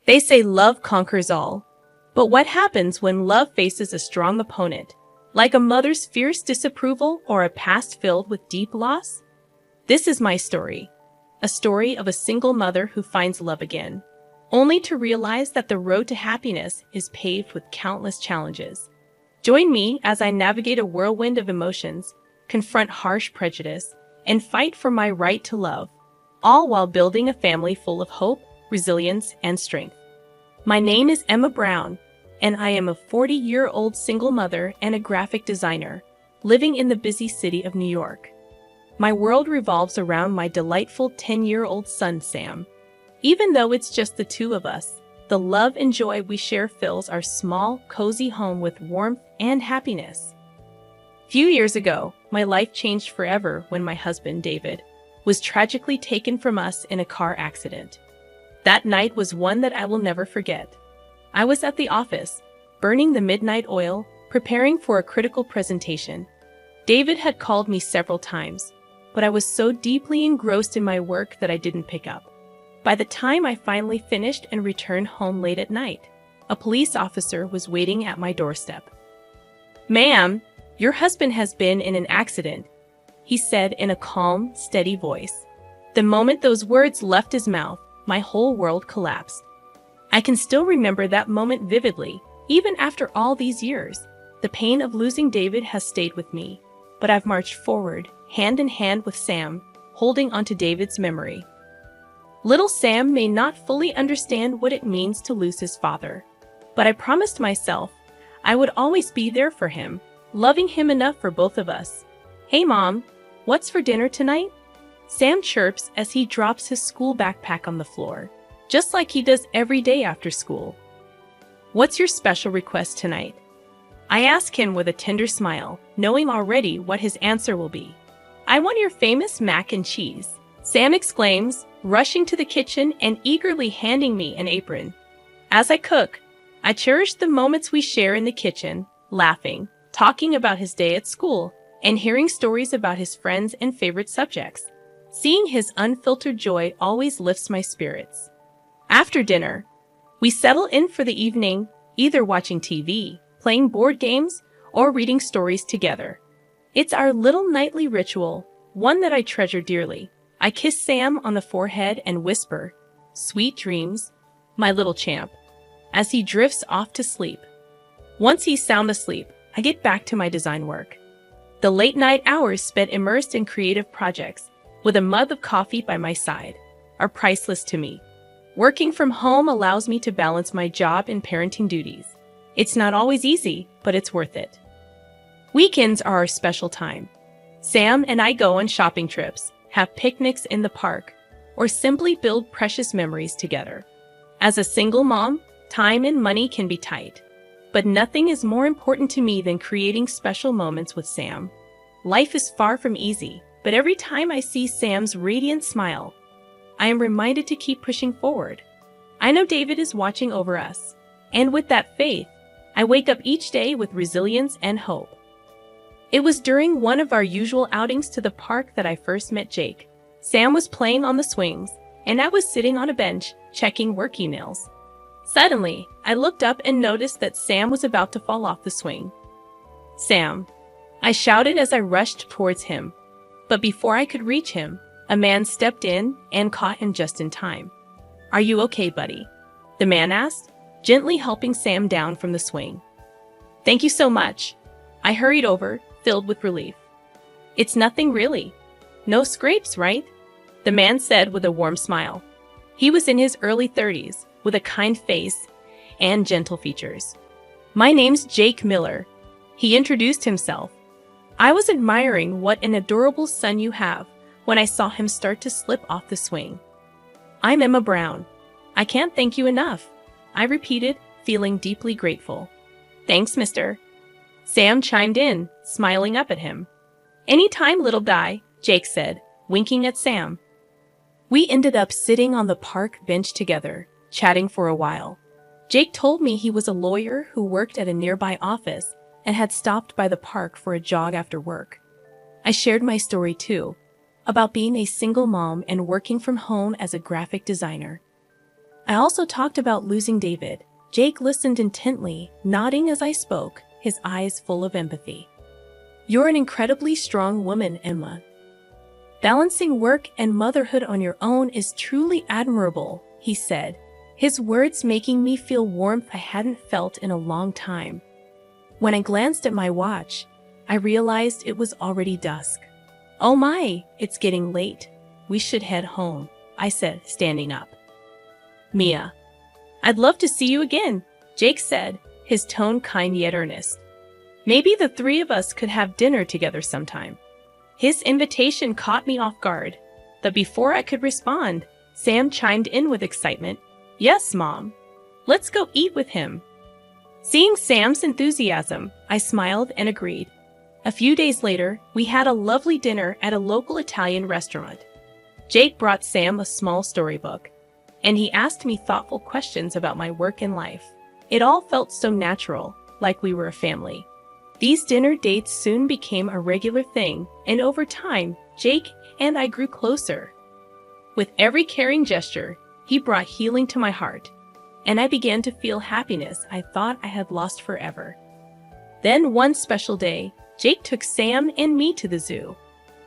They say love conquers all. But what happens when love faces a strong opponent, like a mother's fierce disapproval or a past filled with deep loss? This is my story. A story of a single mother who finds love again, only to realize that the road to happiness is paved with countless challenges. Join me as I navigate a whirlwind of emotions, confront harsh prejudice, and fight for my right to love, all while building a family full of hope, resilience, and strength. My name is Emma Brown, and I am a 40-year-old single mother and a graphic designer, living in the busy city of New York. My world revolves around my delightful 10-year-old son, Sam. Even though it's just the two of us, the love and joy we share fills our small, cozy home with warmth and happiness. Few years ago, my life changed forever when my husband, David, was tragically taken from us in a car accident. That night was one that I will never forget. I was at the office, burning the midnight oil, preparing for a critical presentation. David had called me several times, but I was so deeply engrossed in my work that I didn't pick up. By the time I finally finished and returned home late at night, a police officer was waiting at my doorstep. "Ma'am, your husband has been in an accident," he said in a calm, steady voice. The moment those words left his mouth, my whole world collapsed. I can still remember that moment vividly, even after all these years. The pain of losing David has stayed with me, but I've marched forward, hand in hand with Sam, holding onto David's memory. Little Sam may not fully understand what it means to lose his father, but I promised myself I would always be there for him, loving him enough for both of us. "Hey Mom, what's for dinner tonight?" Sam chirps as he drops his school backpack on the floor, just like he does every day after school. "What's your special request tonight?" I ask him with a tender smile, knowing already what his answer will be. "I want your famous mac and cheese," Sam exclaims, rushing to the kitchen and eagerly handing me an apron. As I cook, I cherish the moments we share in the kitchen, laughing, talking about his day at school, and hearing stories about his friends and favorite subjects. Seeing his unfiltered joy always lifts my spirits. After dinner, we settle in for the evening, either watching TV, playing board games, or reading stories together. It's our little nightly ritual, one that I treasure dearly. I kiss Sam on the forehead and whisper, "Sweet dreams, my little champ," as he drifts off to sleep. Once he's sound asleep, I get back to my design work. The late night hours spent immersed in creative projects, with a mug of coffee by my side, are priceless to me. Working from home allows me to balance my job and parenting duties. It's not always easy, but it's worth it. Weekends are our special time. Sam and I go on shopping trips, have picnics in the park, or simply build precious memories together. As a single mom, time and money can be tight, but nothing is more important to me than creating special moments with Sam. Life is far from easy, but every time I see Sam's radiant smile, I am reminded to keep pushing forward. I know David is watching over us, and with that faith, I wake up each day with resilience and hope. It was during one of our usual outings to the park that I first met Jake. Sam was playing on the swings, and I was sitting on a bench, checking work emails. Suddenly, I looked up and noticed that Sam was about to fall off the swing. "Sam!" I shouted as I rushed towards him. But before I could reach him, a man stepped in and caught him just in time. "Are you okay, buddy?" the man asked, gently helping Sam down from the swing. "Thank you so much." I hurried over, filled with relief. "It's nothing really. No scrapes, right?" the man said with a warm smile. He was in his early 30s, with a kind face and gentle features. "My name's Jake Miller," he introduced himself. "I was admiring what an adorable son you have when I saw him start to slip off the swing." "I'm Emma Brown. I can't thank you enough," I repeated, feeling deeply grateful. "Thanks, mister," Sam chimed in, smiling up at him. "Anytime, little guy," Jake said, winking at Sam. We ended up sitting on the park bench together, chatting for a while. Jake told me he was a lawyer who worked at a nearby office and had stopped by the park for a jog after work. I shared my story too, about being a single mom and working from home as a graphic designer. I also talked about losing David. Jake listened intently, nodding as I spoke, his eyes full of empathy. You're an incredibly strong woman, Emma. Balancing work and motherhood on your own is truly admirable, he said, his words making me feel warmth I hadn't felt in a long time. When I glanced at my watch, I realized it was already dusk. Oh my, it's getting late. We should head home, I said, standing up. Mia. I'd love to see you again, Jake said, his tone kind yet earnest. Maybe the three of us could have dinner together sometime. His invitation caught me off guard, but before I could respond, Sam chimed in with excitement. Yes, Mom. Let's go eat with him. Seeing Sam's enthusiasm, I smiled and agreed. A few days later, we had a lovely dinner at a local Italian restaurant. Jake brought Sam a small storybook, and he asked me thoughtful questions about my work and life. It all felt so natural, like we were a family. These dinner dates soon became a regular thing, and over time, Jake and I grew closer. With every caring gesture, he brought healing to my heart, and I began to feel happiness I thought I had lost forever. Then one special day, Jake took Sam and me to the zoo.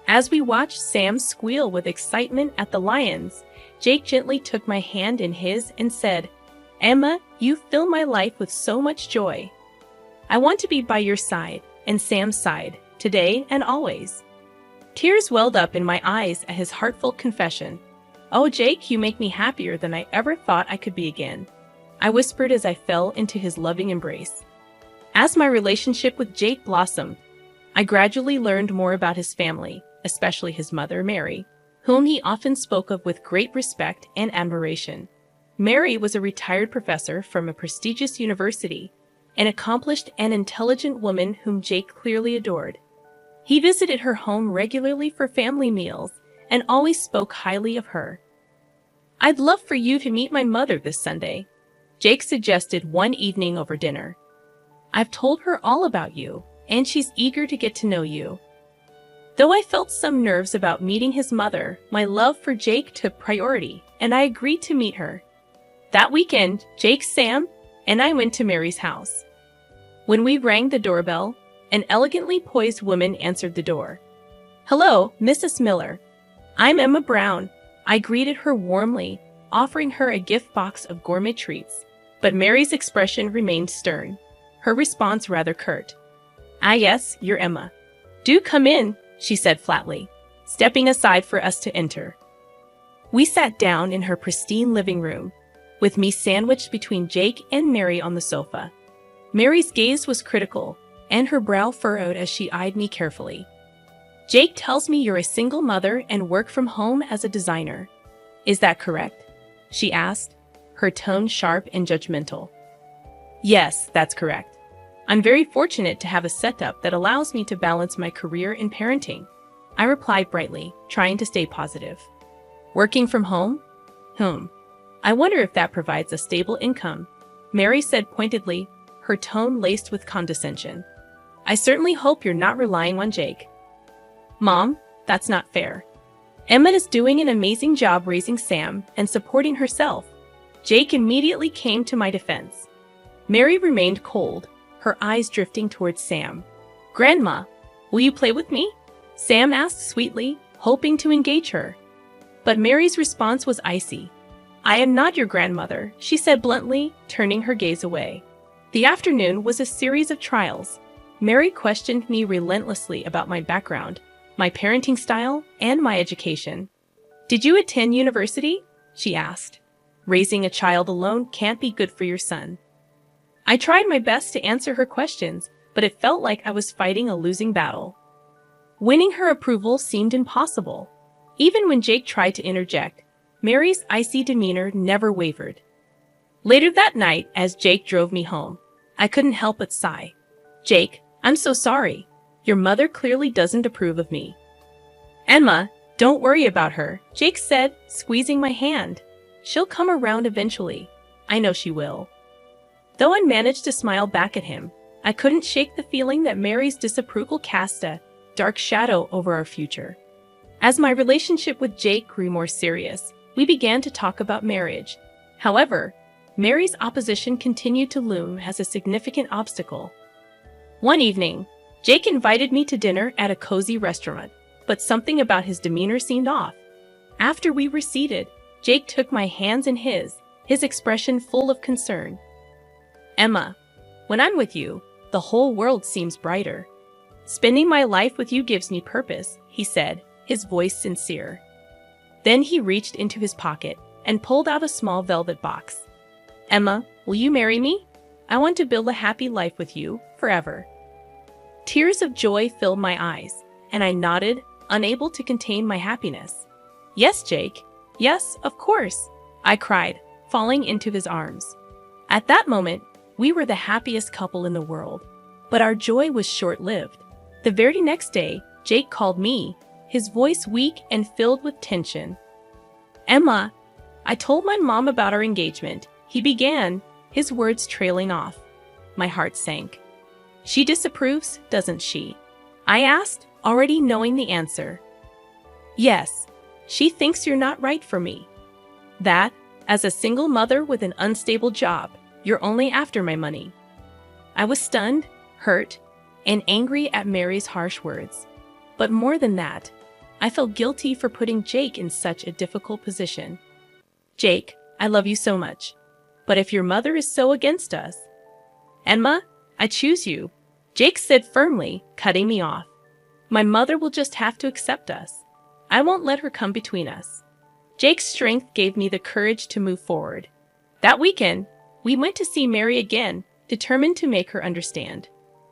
As we watched Sam squeal with excitement at the lions, Jake gently took my hand in his and said, Emma, you fill my life with so much joy. I want to be by your side and Sam's side, today and always. Tears welled up in my eyes at his heartfelt confession. Oh, Jake, you make me happier than I ever thought I could be again, I whispered as I fell into his loving embrace. As my relationship with Jake blossomed, I gradually learned more about his family, especially his mother, Mary, whom he often spoke of with great respect and admiration. Mary was a retired professor from a prestigious university, an accomplished and intelligent woman whom Jake clearly adored. He visited her home regularly for family meals and always spoke highly of her. I'd love for you to meet my mother this Sunday, Jake suggested one evening over dinner. I've told her all about you, and she's eager to get to know you. Though I felt some nerves about meeting his mother, my love for Jake took priority, and I agreed to meet her. That weekend, Jake, Sam, and I went to Mary's house. When we rang the doorbell, an elegantly poised woman answered the door. Hello, Mrs. Miller. I'm Emma Brown. I greeted her warmly, offering her a gift box of gourmet treats, but Mary's expression remained stern, her response rather curt. Ah yes, you're Emma. Do come in, she said flatly, stepping aside for us to enter. We sat down in her pristine living room, with me sandwiched between Jake and Mary on the sofa. Mary's gaze was critical, and her brow furrowed as she eyed me carefully. Jake tells me you're a single mother and work from home as a designer. Is that correct? She asked, her tone sharp and judgmental. Yes, that's correct. I'm very fortunate to have a setup that allows me to balance my career and parenting, I replied brightly, trying to stay positive. Working from home? I wonder if that provides a stable income, Mary said pointedly, her tone laced with condescension. I certainly hope you're not relying on Jake. Mom, that's not fair. Emma is doing an amazing job raising Sam and supporting herself. Jake immediately came to my defense. Mary remained cold, her eyes drifting towards Sam. Grandma, will you play with me? Sam asked sweetly, hoping to engage her. But Mary's response was icy. I am not your grandmother, she said bluntly, turning her gaze away. The afternoon was a series of trials. Mary questioned me relentlessly about my background, my parenting style, and my education. Did you attend university? She asked. Raising a child alone can't be good for your son. I tried my best to answer her questions, but it felt like I was fighting a losing battle. Winning her approval seemed impossible. Even when Jake tried to interject, Mary's icy demeanor never wavered. Later that night, as Jake drove me home, I couldn't help but sigh. Jake, I'm so sorry. Your mother clearly doesn't approve of me. Emma, don't worry about her, Jake said, squeezing my hand. She'll come around eventually. I know she will. Though I managed to smile back at him, I couldn't shake the feeling that Mary's disapproval cast a dark shadow over our future. As my relationship with Jake grew more serious, we began to talk about marriage, However, Mary's opposition continued to loom as a significant obstacle. One evening, Jake invited me to dinner at a cozy restaurant, but something about his demeanor seemed off. After we were seated, Jake took my hands in his expression full of concern. "Emma, when I'm with you, the whole world seems brighter. Spending my life with you gives me purpose," he said, his voice sincere. Then he reached into his pocket and pulled out a small velvet box. "Emma, will you marry me? I want to build a happy life with you, forever." Tears of joy filled my eyes, and I nodded, unable to contain my happiness. "Yes, Jake. Yes, of course," I cried, falling into his arms. At that moment, we were the happiest couple in the world, but our joy was short-lived. The very next day, Jake called me, his voice weak and filled with tension. "Emma, I told my mom about our engagement," he began, his words trailing off. My heart sank. "She disapproves, doesn't she?" I asked, already knowing the answer. "Yes, she thinks you're not right for me. That, as a single mother with an unstable job, you're only after my money." I was stunned, hurt, and angry at Mary's harsh words. But more than that, I felt guilty for putting Jake in such a difficult position. "Jake, I love you so much. But if your mother is so against us—" "Emma, I choose you," Jake said firmly, cutting me off. "My mother will just have to accept us. I won't let her come between us." Jake's strength gave me the courage to move forward. That weekend, we went to see Mary again, determined to make her understand.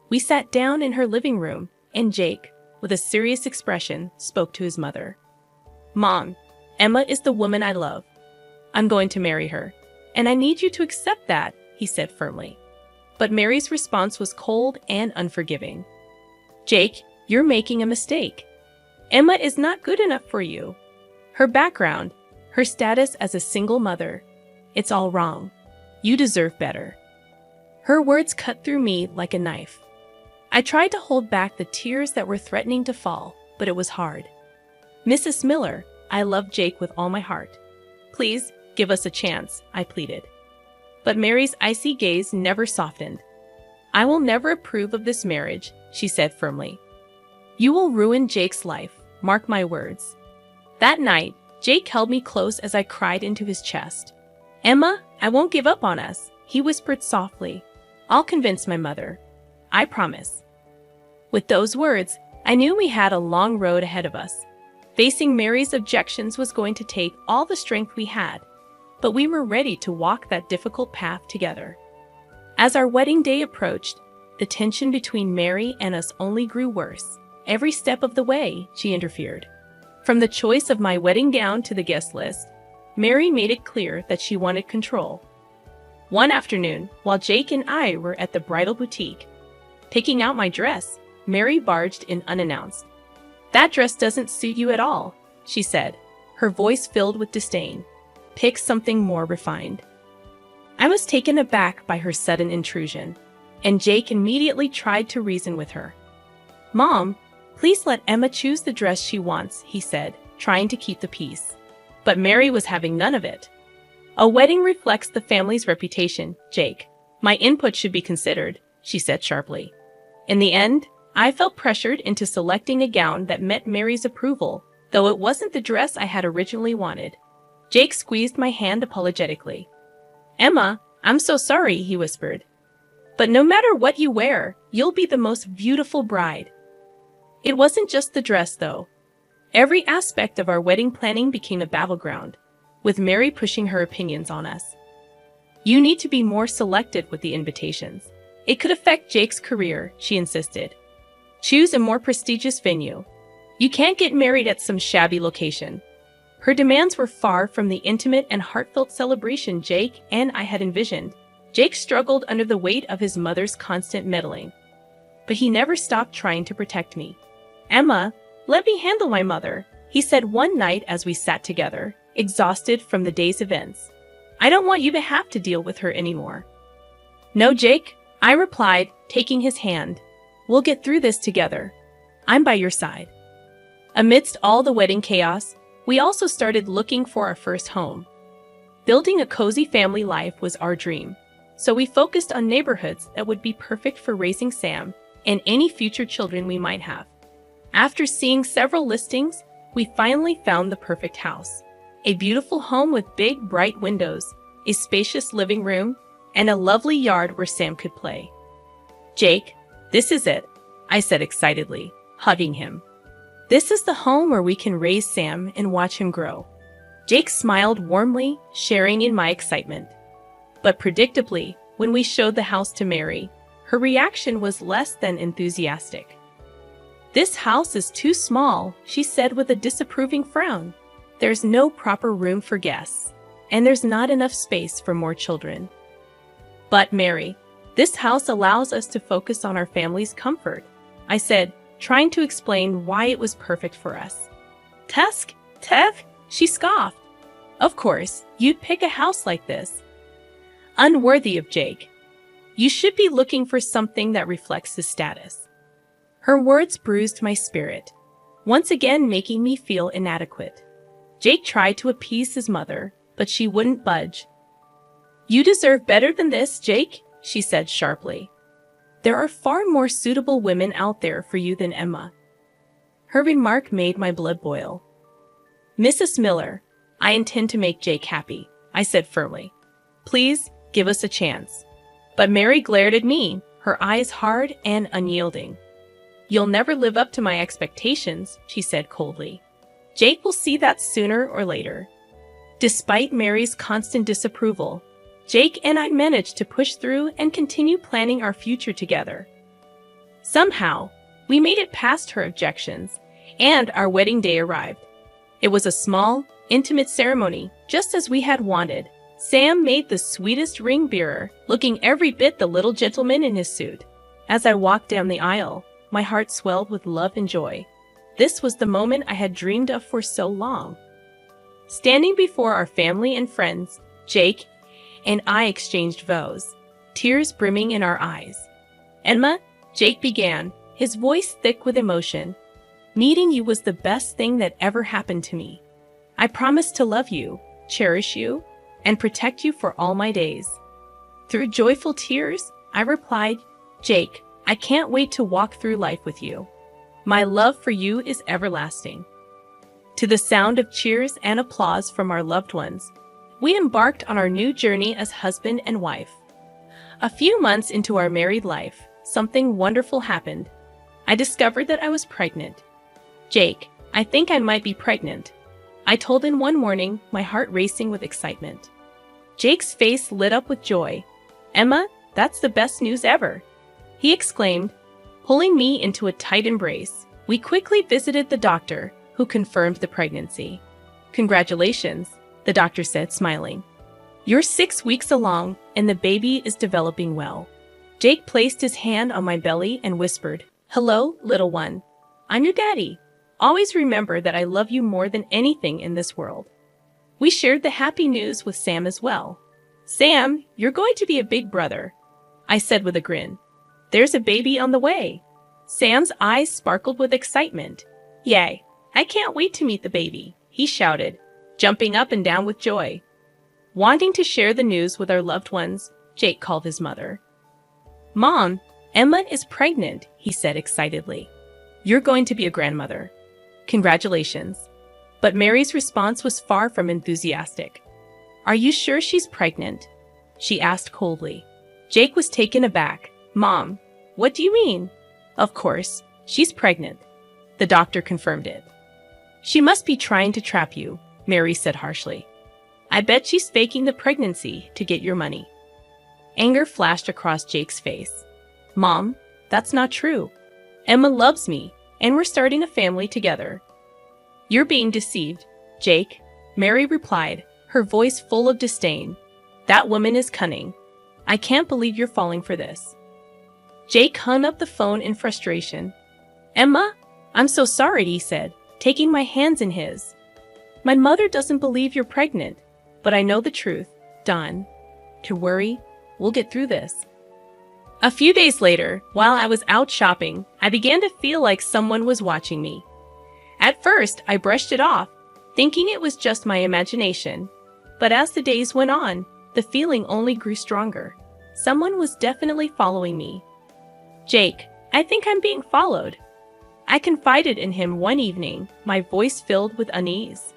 We sat down in her living room, and Jake, with a serious expression, spoke to his mother. "Mom, Emma is the woman I love. I'm going to marry her, and I need you to accept that," he said firmly. But Mary's response was cold and unforgiving. "Jake, you're making a mistake. Emma is not good enough for you. Her background, her status as a single mother, it's all wrong. You deserve better." Her words cut through me like a knife. I tried to hold back the tears that were threatening to fall, but it was hard. "Mrs. Miller, I love Jake with all my heart. Please, give us a chance," I pleaded. But Mary's icy gaze never softened. "I will never approve of this marriage," she said firmly. "You will ruin Jake's life, mark my words." That night, Jake held me close as I cried into his chest. "Emma, I won't give up on us," he whispered softly. "I'll convince my mother. I promise." With those words, I knew we had a long road ahead of us. Facing Mary's objections was going to take all the strength we had, but we were ready to walk that difficult path together. As our wedding day approached, the tension between Mary and us only grew worse. Every step of the way, she interfered. From the choice of my wedding gown to the guest list, Mary made it clear that she wanted control. One afternoon, while Jake and I were at the bridal boutique, picking out my dress, Mary barged in unannounced. "That dress doesn't suit you at all," she said, her voice filled with disdain. "Pick something more refined." I was taken aback by her sudden intrusion, and Jake immediately tried to reason with her. "Mom, please let Emma choose the dress she wants," he said, trying to keep the peace. But Mary was having none of it. "A wedding reflects the family's reputation, Jake. My input should be considered," she said sharply. In the end, I felt pressured into selecting a gown that met Mary's approval, though it wasn't the dress I had originally wanted. Jake squeezed my hand apologetically. "Emma, I'm so sorry," he whispered. "But no matter what you wear, you'll be the most beautiful bride." It wasn't just the dress, though. Every aspect of our wedding planning became a battleground, with Mary pushing her opinions on us. "You need to be more selective with the invitations. It could affect Jake's career," she insisted. "Choose a more prestigious venue. You can't get married at some shabby location." Her demands were far from the intimate and heartfelt celebration Jake and I had envisioned. Jake struggled under the weight of his mother's constant meddling, but he never stopped trying to protect me. "Emma, let me handle my mother," he said one night as we sat together, exhausted from the day's events. "I don't want you to have to deal with her anymore." "No, Jake," I replied, taking his hand. "We'll get through this together. I'm by your side." Amidst all the wedding chaos, we also started looking for our first home. Building a cozy family life was our dream, so we focused on neighborhoods that would be perfect for raising Sam and any future children we might have. After seeing several listings, we finally found the perfect house. A beautiful home with big, bright windows, a spacious living room, and a lovely yard where Sam could play. "Jake, this is it," I said excitedly, hugging him. "This is the home where we can raise Sam and watch him grow." Jake smiled warmly, sharing in my excitement. But predictably, when we showed the house to Mary, her reaction was less than enthusiastic. "This house is too small," she said with a disapproving frown. "There's no proper room for guests, and there's not enough space for more children." "But Mary, this house allows us to focus on our family's comfort," I said, trying to explain why it was perfect for us. Tev, she scoffed. "Of course, you'd pick a house like this. Unworthy of Jake. You should be looking for something that reflects his status." Her words bruised my spirit, once again making me feel inadequate. Jake tried to appease his mother, but she wouldn't budge. "You deserve better than this, Jake," she said sharply. "There are far more suitable women out there for you than Emma." Her remark made my blood boil. "Mrs. Miller, I intend to make Jake happy," I said firmly. "Please, give us a chance." But Mary glared at me, her eyes hard and unyielding. "You'll never live up to my expectations," she said coldly. "Jake will see that sooner or later." Despite Mary's constant disapproval, Jake and I managed to push through and continue planning our future together. Somehow, we made it past her objections, and our wedding day arrived. It was a small, intimate ceremony, just as we had wanted. Sam made the sweetest ring bearer, looking every bit the little gentleman in his suit. As I walked down the aisle, my heart swelled with love and joy. This was the moment I had dreamed of for so long. Standing before our family and friends, Jake and I exchanged vows, tears brimming in our eyes. "Emma," Jake began, his voice thick with emotion, "meeting you was the best thing that ever happened to me. I promise to love you, cherish you, and protect you for all my days." Through joyful tears, I replied, "Jake, I can't wait to walk through life with you. My love for you is everlasting." To the sound of cheers and applause from our loved ones, we embarked on our new journey as husband and wife. A few months into our married life, something wonderful happened. I discovered that I was pregnant. "Jake, I think I might be pregnant," I told him one morning, my heart racing with excitement. Jake's face lit up with joy. "Emma, that's the best news ever," he exclaimed, pulling me into a tight embrace. We quickly visited the doctor, who confirmed the pregnancy. "Congratulations," the doctor said, smiling. "You're 6 weeks along, and the baby is developing well." Jake placed his hand on my belly and whispered, "Hello, little one. I'm your daddy. Always remember that I love you more than anything in this world." We shared the happy news with Sam as well. "Sam, you're going to be a big brother," I said with a grin. "There's a baby on the way." Sam's eyes sparkled with excitement. "Yay, I can't wait to meet the baby," he shouted, jumping up and down with joy. Wanting to share the news with our loved ones, Jake called his mother. "Mom, Emma is pregnant," he said excitedly. "You're going to be a grandmother. Congratulations." But Mary's response was far from enthusiastic. "Are you sure she's pregnant?" she asked coldly. Jake was taken aback. "Mom, what do you mean?" "Of course, she's pregnant." The doctor confirmed it. "She must be trying to trap you," Mary said harshly. "I bet she's faking the pregnancy to get your money." Anger flashed across Jake's face. "Mom, that's not true. Emma loves me, and we're starting a family together." "You're being deceived, Jake," Mary replied, her voice full of disdain. "That woman is cunning. I can't believe you're falling for this." Jake hung up the phone in frustration. "Emma, I'm so sorry," he said, taking my hands in his. "My mother doesn't believe you're pregnant, but I know the truth. Don't worry, we'll get through this." A few days later, while I was out shopping, I began to feel like someone was watching me. At first, I brushed it off, thinking it was just my imagination. But as the days went on, the feeling only grew stronger. Someone was definitely following me. Jake, I think I'm being followed. I confided in him one evening, my voice filled with unease.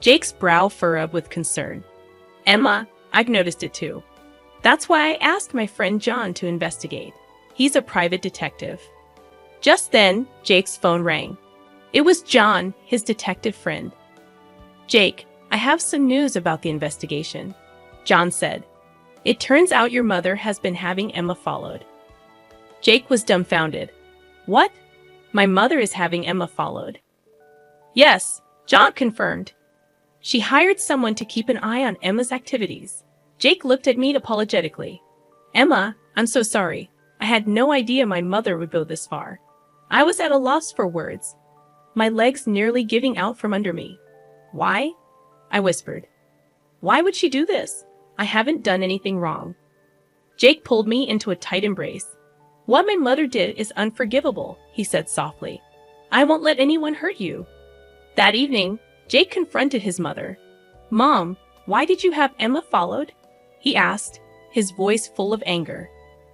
Jake's brow furrowed with concern. Emma, I've noticed it too. That's why I asked my friend John to investigate. He's a private detective. Just then, Jake's phone rang. It was John, his detective friend. Jake, I have some news about the investigation, John said. It turns out your mother has been having Emma followed. Jake was dumbfounded. What? My mother is having Emma followed? Yes, John confirmed. She hired someone to keep an eye on Emma's activities. Jake looked at me apologetically. Emma, I'm so sorry. I had no idea my mother would go this far. I was at a loss for words, my legs nearly giving out from under me. Why? I whispered. Why would she do this? I haven't done anything wrong. Jake pulled me into a tight embrace. What my mother did is unforgivable, he said softly. I won't let anyone hurt you. That evening, Jake confronted his mother. Mom, why did you have Emma followed? He asked, his voice full of anger.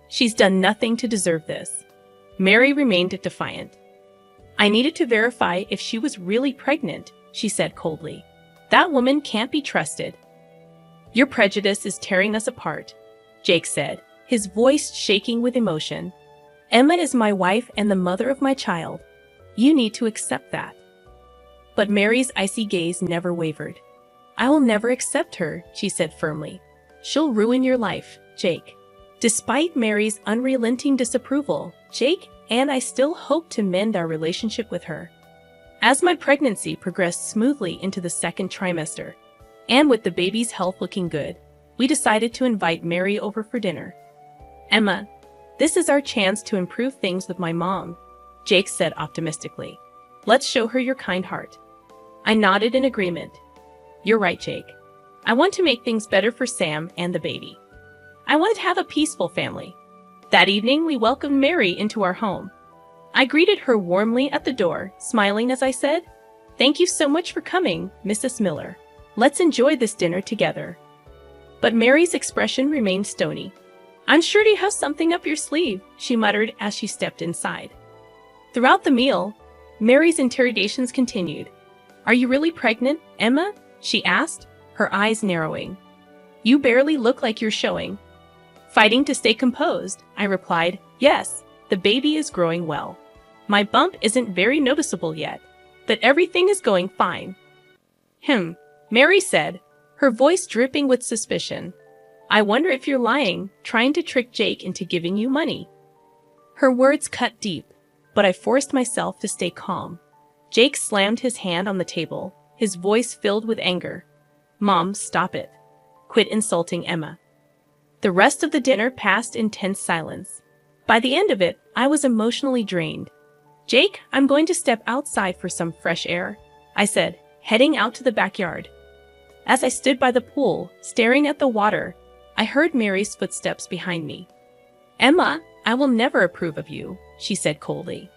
She's done nothing to deserve this. Mary remained defiant. I needed to verify if she was really pregnant, she said coldly. That woman can't be trusted. Your prejudice is tearing us apart, Jake said, his voice shaking with emotion. Emma is my wife and the mother of my child. You need to accept that. But Mary's icy gaze never wavered. I will never accept her, she said firmly. She'll ruin your life, Jake. Despite Mary's unrelenting disapproval, Jake and I still hoped to mend our relationship with her. As my pregnancy progressed smoothly into the second trimester, and with the baby's health looking good, we decided to invite Mary over for dinner. Emma, this is our chance to improve things with my mom, Jake said optimistically. Let's show her your kind heart. I nodded in agreement. You're right, Jake. I want to make things better for Sam and the baby. I wanted to have a peaceful family. That evening, we welcomed Mary into our home. I greeted her warmly at the door, smiling as I said, Thank you so much for coming, Mrs. Miller. Let's enjoy this dinner together. But Mary's expression remained stony. I'm sure you have something up your sleeve, she muttered as she stepped inside. Throughout the meal, Mary's interrogations continued. Are you really pregnant, Emma? She asked, her eyes narrowing. You barely look like you're showing. Fighting to stay composed, I replied, Yes, the baby is growing well. My bump isn't very noticeable yet, but everything is going fine. Mary said, her voice dripping with suspicion. I wonder if you're lying, trying to trick Jake into giving you money. Her words cut deep, but I forced myself to stay calm. Jake slammed his hand on the table, his voice filled with anger. Mom, stop it. Quit insulting Emma. The rest of the dinner passed in tense silence. By the end of it, I was emotionally drained. Jake, I'm going to step outside for some fresh air, I said, heading out to the backyard. As I stood by the pool, staring at the water, I heard Mary's footsteps behind me. Emma, I will never approve of you, she said coldly.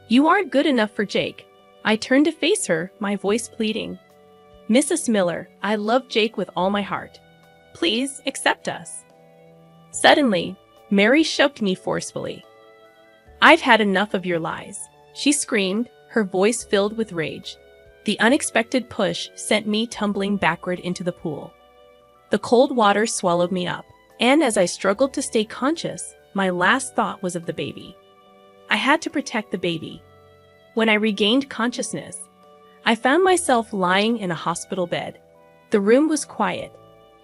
You aren't good enough for Jake. I turned to face her, my voice pleading. Mrs. Miller, I love Jake with all my heart. Please accept us. Suddenly, Mary shoved me forcefully. I've had enough of your lies, she screamed, her voice filled with rage. The unexpected push sent me tumbling backward into the pool. The cold water swallowed me up, and as I struggled to stay conscious, my last thought was of the baby. I had to protect the baby. When I regained consciousness, I found myself lying in a hospital bed. The room was quiet,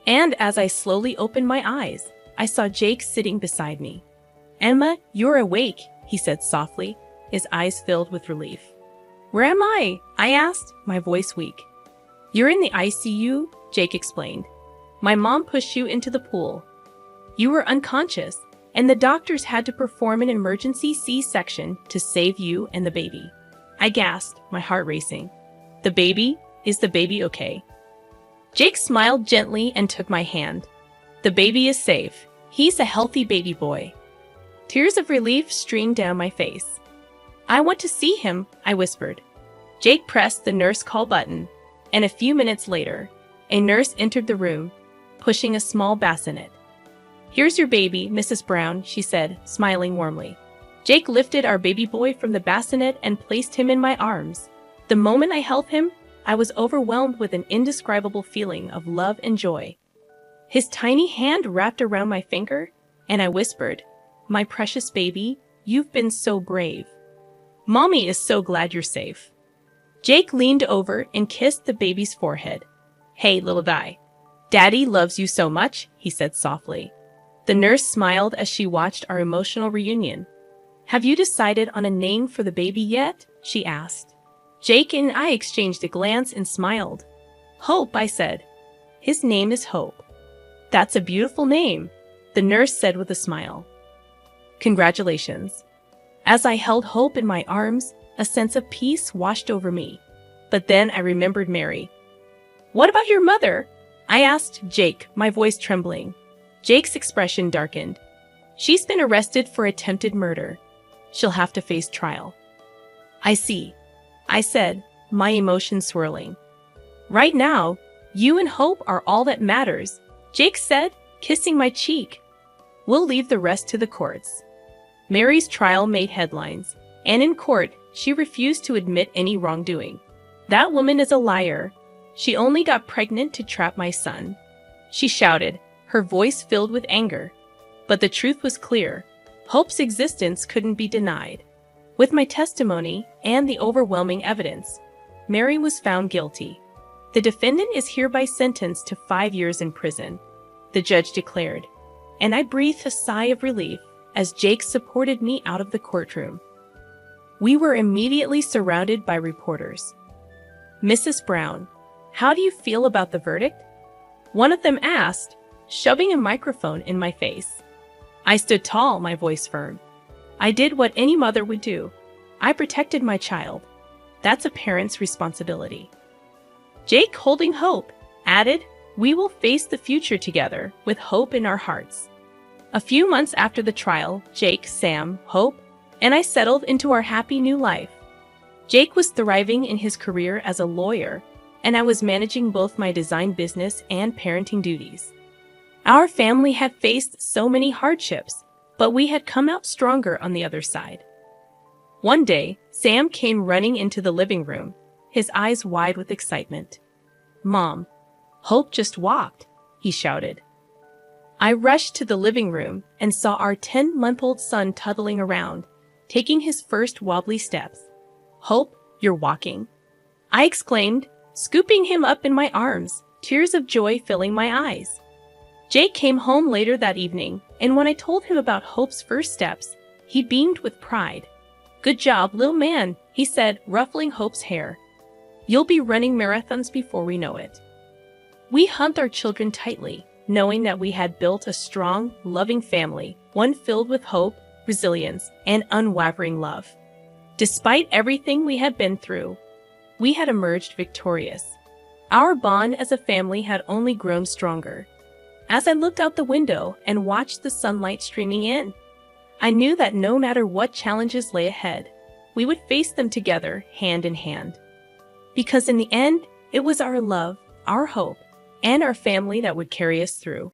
and as I slowly opened my eyes, I saw Jake sitting beside me. Emma, you're awake, he said softly, his eyes filled with relief. Where am I? I asked, my voice weak. You're in the ICU, Jake explained. My mom pushed you into the pool. You were unconscious, and the doctors had to perform an emergency C-section to save you and the baby. I gasped, my heart racing. The baby? Is the baby okay? Jake smiled gently and took my hand. The baby is safe. He's a healthy baby boy. Tears of relief streamed down my face. I want to see him, I whispered. Jake pressed the nurse call button, and a few minutes later, A nurse entered the room, pushing a small bassinet. "Here's your baby, Mrs. Brown," she said, smiling warmly. Jake lifted our baby boy from the bassinet and placed him in my arms. The moment I held him, I was overwhelmed with an indescribable feeling of love and joy. His tiny hand wrapped around my finger, and I whispered, "My precious baby, you've been so brave. Mommy is so glad you're safe." Jake leaned over and kissed the baby's forehead. "Hey, little guy. Daddy loves you so much," he said softly. The nurse smiled as she watched our emotional reunion. "Have you decided on a name for the baby yet?" she asked. Jake and I exchanged a glance and smiled. "Hope," I said. "His name is Hope." "That's a beautiful name," the nurse said with a smile. "Congratulations." As I held Hope in my arms, a sense of peace washed over me. But then I remembered Mary. "What about your mother?" I asked Jake, my voice trembling. Jake's expression darkened. "She's been arrested for attempted murder. She'll have to face trial." "I see," I said, my emotions swirling. "Right now, you and Hope are all that matters," Jake said, kissing my cheek. "We'll leave the rest to the courts." Mary's trial made headlines, and in court, she refused to admit any wrongdoing. "That woman is a liar. She only got pregnant to trap my son," she shouted, her voice filled with anger. But the truth was clear. Hope's existence couldn't be denied. With my testimony and the overwhelming evidence, Mary was found guilty. "The defendant is hereby sentenced to 5 years in prison," the judge declared, and I breathed a sigh of relief as Jake supported me out of the courtroom. We were immediately surrounded by reporters. "Mrs. Brown, how do you feel about the verdict?" one of them asked, shoving a microphone in my face. I stood tall, my voice firm. "I did what any mother would do. I protected my child. That's a parent's responsibility." Jake, holding Hope, added, "We will face the future together with hope in our hearts." A few months after the trial, Jake, Sam, Hope, and I settled into our happy new life. Jake was thriving in his career as a lawyer, and I was managing both my design business and parenting duties. Our family had faced so many hardships, but we had come out stronger on the other side. One day, Sam came running into the living room, his eyes wide with excitement. "Mom, Hope just walked," he shouted. I rushed to the living room and saw our 10-month-old son toddling around, taking his first wobbly steps. "Hope, you're walking," I exclaimed, scooping him up in my arms, tears of joy filling my eyes. Jake came home later that evening, and when I told him about Hope's first steps, he beamed with pride. "Good job, little man," he said, ruffling Hope's hair. "You'll be running marathons before we know it." We hugged our children tightly, knowing that we had built a strong, loving family, one filled with hope, resilience, and unwavering love. Despite everything we had been through, we had emerged victorious. Our bond as a family had only grown stronger. As I looked out the window and watched the sunlight streaming in, I knew that no matter what challenges lay ahead, we would face them together, hand in hand. Because in the end, it was our love, our hope, and our family that would carry us through.